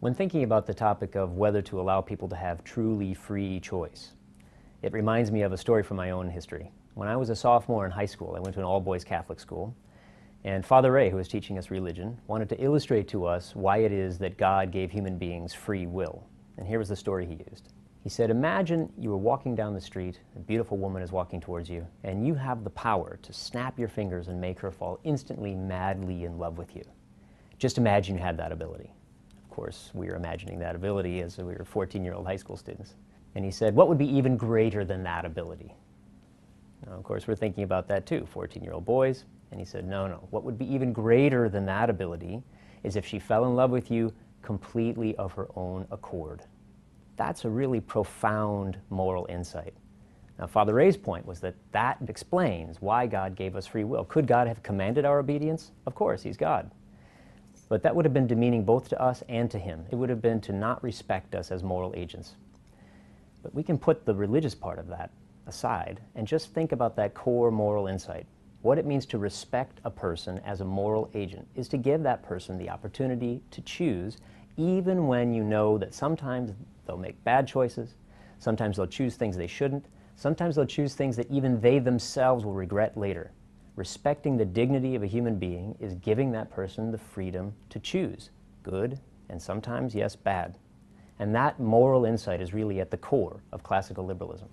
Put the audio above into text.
When thinking about the topic of whether to allow people to have truly free choice, it reminds me of a story from my own history. When I was a sophomore in high school, I went to an all-boys Catholic school, and Father Ray, who was teaching us religion, wanted to illustrate to us why it is that God gave human beings free will. And here was the story he used. He said, imagine you were walking down the street, a beautiful woman is walking towards you, and you have the power to snap your fingers and make her fall instantly, madly in love with you. Just imagine you had that ability. Of course, we were imagining that ability as we were 14-year-old high school students. And he said, what would be even greater than that ability? Now, of course, we're thinking about that too, 14-year-old boys. And he said, no, what would be even greater than that ability is if she fell in love with you completely of her own accord. That's a really profound moral insight. Now, Father Ray's point was that that explains why God gave us free will. Could God have commanded our obedience? Of course, He's God. But that would have been demeaning both to us and to Him. It would have been to not respect us as moral agents. But we can put the religious part of that aside and just think about that core moral insight. What it means to respect a person as a moral agent is to give that person the opportunity to choose, even when you know that sometimes they'll make bad choices, sometimes they'll choose things they shouldn't, sometimes they'll choose things that even they themselves will regret later. Respecting the dignity of a human being is giving that person the freedom to choose good and sometimes, yes, bad. And that moral insight is really at the core of classical liberalism.